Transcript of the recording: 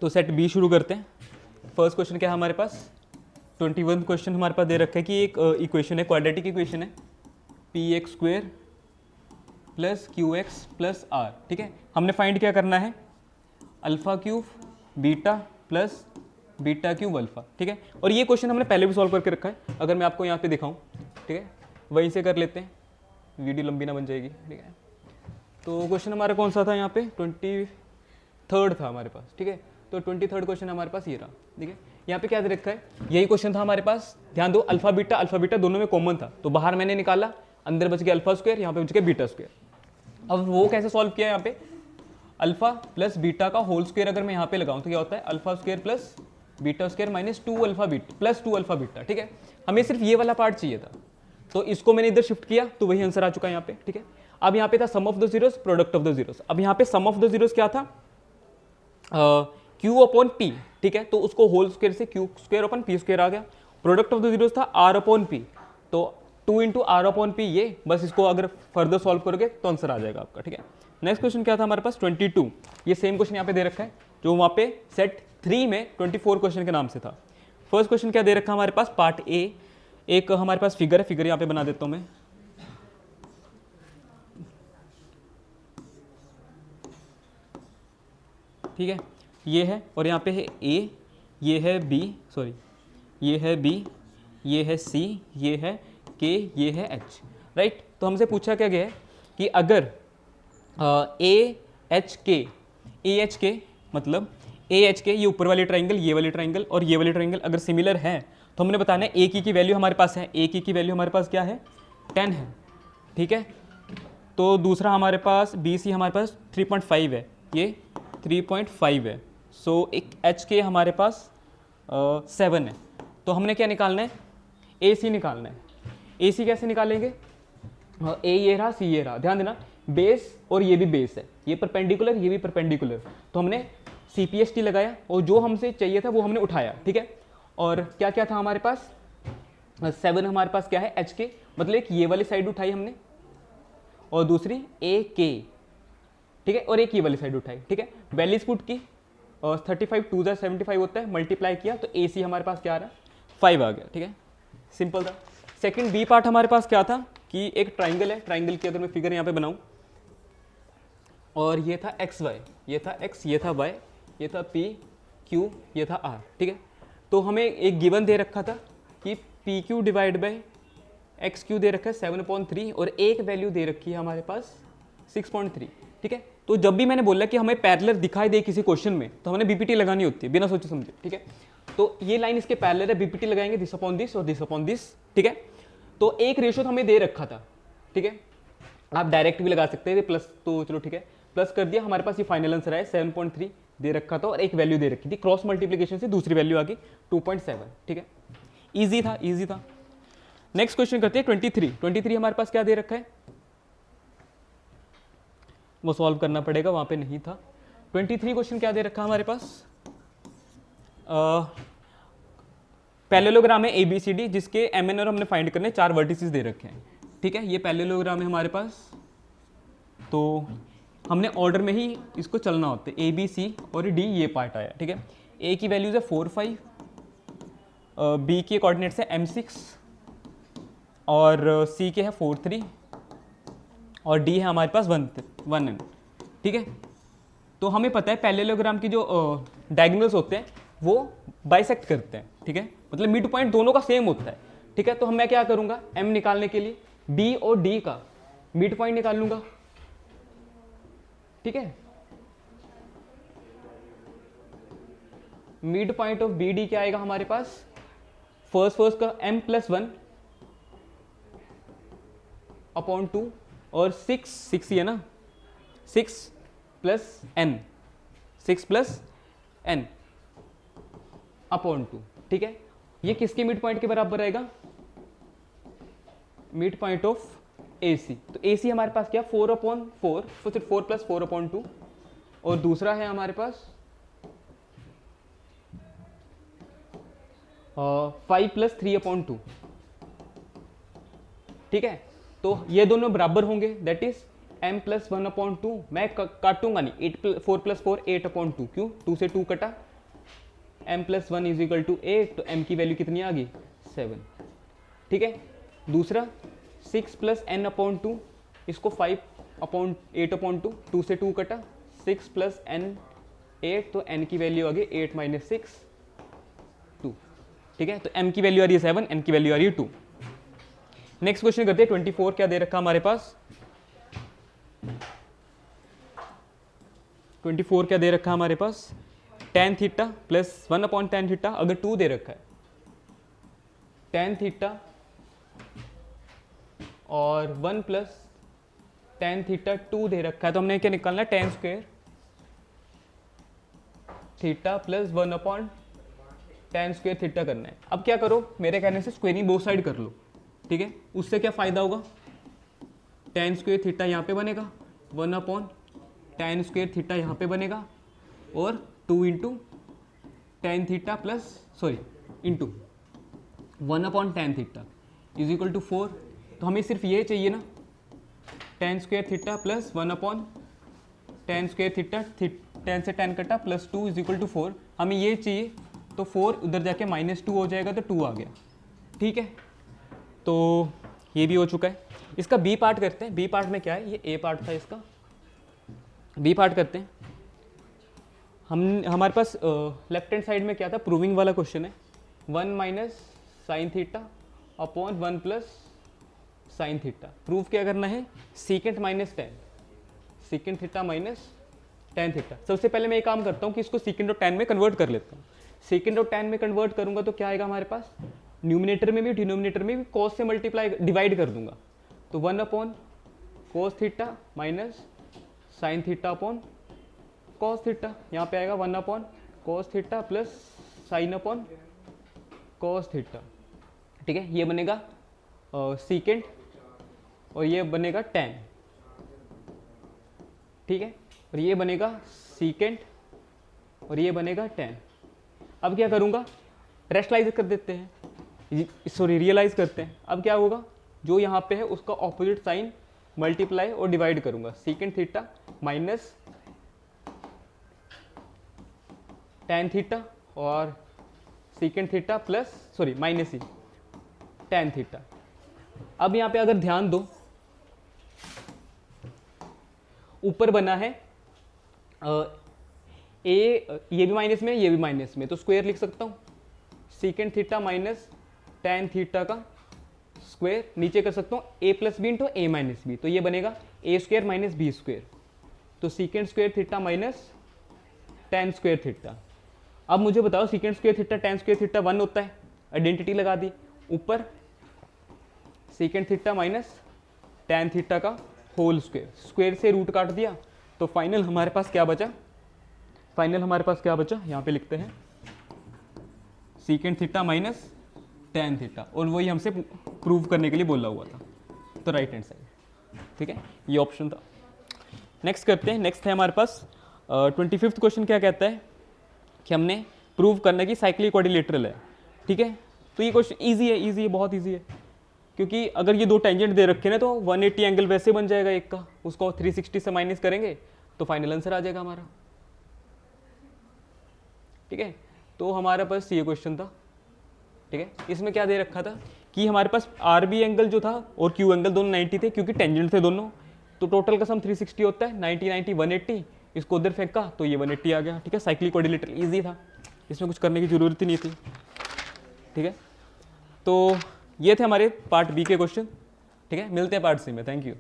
तो set B शुरू करते हैं। फर्स्ट क्वेश्चन क्या है हमारे पास, 21 क्वेश्चन हमारे पास दे रखा है कि एक इक्वेशन है, क्वाड्रेटिक इक्वेशन है, P X square plus Q X plus R. ठीक है, हमने फाइंड क्या करना है, alpha cube beta plus beta cube alpha. ठीक है, और ये क्वेश्चन हमने पहले भी सॉल्व करके रखा है, अगर मैं आपको यहाँ पे दिखाऊं, ठीक है, वहीं से कर लेते हैं, वीडियो लंबी ना बन जाएगी। ठीक है, तो क्वेश्चन हमारा कौन सा था यहाँ पे, 23rd था हमारे पास। ठीक है, तो 23rd क्वेश्चन हमारे पास ये रहा। ठीक है, यहाँ पे क्या दे रखा है, यही क्वेश्चन था हमारे पास। ध्यान दो, अल्फा बीटा दोनों में कॉमन था, तो बाहर मैंने निकाला, अंदर बच गया अल्फा स्क्वायर, यहाँ पे बच गया बीटा स्क्वायर। अब वो कैसे सॉल्व किया, यहाँ पे अल्फा प्लस बीटा का होल स्क्वायर अगर मैं यहाँ पे लगाऊं तो क्या होता है, alpha square plus beta square minus 2 alpha beta plus 2 alpha beta. ठीक है, हमें सिर्फ ये वाला पार्ट चाहिए था, तो इसको मैंने इधर शिफ्ट किया, तो वही आंसर आ चुका है यहाँ पे। ठीक है, अब यहाँ पे था sum of the zeros, product of the zeros. अब यहाँ पे सम ऑफ द जीरोस क्या था, क्यू अपॉन पी। ठीक है, तो उसको होल स्क्वायर से Q square upon P square आ गया। प्रोडक्ट ऑफ द जीरोस था आर अपॉन पी, तो 2 इंटू आर अपॉन पी, ये बस इसको अगर फर्दर सॉल्व करोगे तो आंसर आ जाएगा आपका। ठीक है, नेक्स्ट क्वेश्चन क्या था हमारे पास, 22। ये सेम क्वेश्चन यहाँ पे दे रखा है जो वहाँ पे सेट 3 में 24 क्वेश्चन के नाम से था। फर्स्ट क्वेश्चन क्या दे रखा है हमारे पास, पार्ट ए, एक हमारे पास फिगर है, फिगर यहाँ पे बना देता हूँ मैं। ठीक है, ये है, और यहाँ पे है ए, ये है बी, सॉरी ये है बी, ये है सी, ये है के, ये है एच। राइट, तो हमसे पूछा क्या गया है कि अगर ए एच के मतलब ए एच के, ये ऊपर वाले ट्राइंगल, ये वाले ट्राइंगल और ये वाले ट्राइंगल अगर सिमिलर है, तो हमने बताना है ए की वैल्यू हमारे पास है, ए की वैल्यू हमारे पास क्या है, 10 है। ठीक है, तो दूसरा हमारे पास बी सी हमारे पास 3.5 है, ये 3.5 है। सो एक एच के हमारे पास 7 है। तो हमने क्या निकालना है, ए सी निकालना है। ए सी कैसे निकालेंगे, ए ये रहा, सी ये रहा, ध्यान देना, बेस और ये भी बेस है, ये परपेंडिकुलर, ये भी परपेंडिकुलर, तो हमने सी पी एस टी लगाया और जो हमसे चाहिए था वो हमने उठाया। ठीक है, और क्या क्या था हमारे पास, 7 हमारे पास क्या है, एच के, मतलब एक ये वाली साइड उठाई हमने और दूसरी ए के। ठीक है, और एक ये वाली साइड उठाई। ठीक है, वैल्यूज पुट की और 35 2 75 होता है, मल्टीप्लाई किया तो ए सी हमारे पास क्या आ रहा है, 5 आ गया। ठीक है, सिंपल था। सेकंड बी पार्ट हमारे पास क्या था कि एक ट्राइंगल है, ट्राइंगल की अगर मैं फिगर यहाँ पे बनाऊं, और ये था एक्स वाई, ये था एक्स, ये था वाई, ये था पी क्यू, ये था आर। ठीक है, तो हमें एक गिवन दे रखा था कि P Q divide by X Q दे रखा है 7.3 और एक वैल्यू दे रखी है हमारे पास 6.3। ठीक है, तो जब भी मैंने बोला कि हमें पैरेलल दिखाई दे किसी क्वेश्चन में, तो हमने बीपीटी लगानी होती है बिना सोचे समझे। ठीक है, तो ये लाइन इसके पैरेलल है, बीपीटी लगाएंगे, दिस अपॉन दिस और दिस अपॉन दिस। ठीक है, तो एक रेशो तो हमें दे रखा था। ठीक है, आप डायरेक्ट भी लगा सकते हैं प्लस, तो चलो ठीक है, प्लस कर दिया, हमारे पास ये फाइनल आंसर है 7.3 दे रखा था और एक वैल्यू दे रखी थी, क्रॉस मल्टीप्लिकेशन से दूसरी वैल्यू आ गई 2.7। ठीक है, इजी था, इजी था। नेक्स्ट क्वेश्चन करते हैं 23 हमारे पास क्या दे रखा है, वो सॉल्व करना पड़ेगा, वहां पे नहीं था। 23 क्वेश्चन क्या दे रखा है हमारे पास, पैरेललोग्राम है ABCD जिसके एम एन और हमने फाइंड करने 4 वर्टिसेस दे रखे हैं। ठीक है, ये पैरेललोग्राम है हमारे पास, तो हमने ऑर्डर में ही इसको चलना होता है, ABC और D ये पार्ट आया। ठीक है, A की वैल्यूज है 4 5, B के कोऑर्डिनेट्स है M6 और C के है 4 3 और D है हमारे पास 1 N। ठीक है, तो हमें पता है पैरेललोग्राम की जो डायगोनल्स होते हैं वो बाइसेक्ट करते हैं। ठीक है, मतलब मिड पॉइंट दोनों का सेम होता है। ठीक है, तो मैं क्या करूंगा, M निकालने के लिए B और D का मिड पॉइंट निकाल लूंगा। ठीक है, मिड पॉइंट ऑफ BD क्या आएगा हमारे पास, फर्स्ट का M+1 अपॉन 2 और 6 ही है ना, 6 प्लस n अपॉन 2। ठीक है, ये किसके मिड पॉइंट के बराबर आएगा, मिड पॉइंट ऑफ AC। तो AC हमारे पास क्या, 4/4, तो सिर्फ 4 + 4/2 और दूसरा है हमारे पास 5 + 3/2। ठीक है, तो ये दोनों बराबर होंगे, दैट इज m प्लस 1/2, मैं काटूंगा नहीं, 4 + 4 8/2, क्यों 2 से 2 कटा, m + 1 = 8, तो m की वैल्यू कितनी आ गई 7, ठीक है। दूसरा 6 + n/2, इसको 5/8/2, 2 से 2 कटा, 6 + n 8, तो n की वैल्यू आ गई 8 - 6 2, ठीक है। तो m की वैल्यू आ रही है 7, n की वैल्यू आ रही है 2। नेक्स्ट क्वेश्चन करते हैं। 24 क्या दे रखा हमारे पास, 24 क्या दे रखा हमारे पास, tan theta plus 1/tan theta, अगर 2 दे रखा है, tan थीटा और 1 + tan थीटा 2 दे रखा है, तो हमने क्या निकालना है, tan square theta plus 1/tan square theta करना है। अब क्या करो, मेरे कहने से स्क्वेयरिंग बोथ साइड कर लो, ठीक है। उससे क्या फायदा होगा, tan स्क्वायर थीटा यहाँ पे बनेगा, 1/tan स्क्वायर थीटा यहाँ पे बनेगा, और 2 × tan theta plus sorry into 1/tan theta = 4। तो हमें सिर्फ ये चाहिए ना, tan square theta plus 1/tan square theta, tan से tan कटा, प्लस 2 = 4, हमें ये चाहिए। तो 4 उधर जाके -2 हो जाएगा, तो 2 आ गया, ठीक है। तो ये भी हो चुका है। इसका बी पार्ट करते हैं। बी पार्ट में क्या है, ये ए पार्ट था, इसका बी पार्ट करते हैं। हमारे पास लेफ्ट हैंड साइड में क्या था, प्रूविंग वाला क्वेश्चन है, 1 - sin theta upon 1 + sin theta. Prove क्या करना है, secant - tan, secant theta minus tan theta. सबसे पहले मैं एक काम करता हूँ कि इसको सीकेंट और tan में कन्वर्ट कर लेता हूँ। सीकेंट और tan में कन्वर्ट करूंगा तो क्या आएगा हमारे पास, न्यूमिनेटर में भी डिनोमिनेटर में भी cos से मल्टीप्लाई डिवाइड कर दूंगा, तो 1/cos theta minus sin theta upon cos theta, यहाँ पे आएगा 1/cos theta plus sin/cos theta, ठीक है। ये बनेगा सीकेंट और ये बनेगा tan, ठीक है, और ये बनेगा सीकेंट और ये बनेगा tan। अब क्या करूँगा, रेशनलाइज कर देते हैं, सॉरी रियलाइज करते हैं। अब क्या होगा, जो यहाँ पे है उसका ऑपोजिट साइन मल्टीप्लाई और डिवाइड करूँगा, secant theta minus tan theta और secant theta plus sorry minus ही tan थीटा। अब यहाँ पे अगर ध्यान दो, ऊपर बना है ये भी माइनस में, ये भी माइनस में, तो स्क्वायर लिख सकता हूँ, secant theta minus tan theta का स्क्वायर, नीचे कर सकता हूँ a + b × a - b, तो ये बनेगा a² - b², तो secant square theta minus tan square theta. अब मुझे बताओ, secant square theta tan square theta 1 होता है, आइडेंटिटी लगा दी, ऊपर secant theta minus tan theta का होल स्क्वायर, स्क्वायर से रूट काट दिया, तो फाइनल हमारे पास क्या बचा, फाइनल हमारे पास क्या बचा, यहाँ पे लिखते हैं secant theta minus tan theta, और वही हमसे प्रूव करने के लिए बोला हुआ था, तो राइट हैंड साइड, ठीक है, ये ऑप्शन था। नेक्स्ट करते हैं। नेक्स्ट है हमारे पास 25वां क्वेश्चन, क्या कहता है कि हमने प्रूव करना कि साइक्लिक क्वाड्रिलेटरल है, ठीक है। तो ये क्वेश्चन ईजी है, ईजी है, बहुत ईजी है, क्योंकि अगर ये दो टेंजेंट दे रखे ना, तो 180 एंगल वैसे बन जाएगा एक का, उसको 360 से माइनस करेंगे तो फाइनल आंसर आ जाएगा हमारा, ठीक है। तो हमारे पास ये क्वेश्चन था, ठीक है। इसमें क्या दे रखा था कि हमारे पास आर बी एंगल जो था और क्यू एंगल दोनों 90 थे, क्योंकि टेंजेंट थे दोनों, तो टोटल का सम 360 होता है, 90 90 180, इसको उधर फेंका तो ये 180 आ गया, ठीक है। साइक्लिक क्वाड्रिलेटरल ईजी था, इसमें कुछ करने की जरूरत ही नहीं थी, ठीक है। तो ये थे हमारे पार्ट बी के क्वेश्चन, ठीक है। मिलते हैं पार्ट सी में, थैंक यू।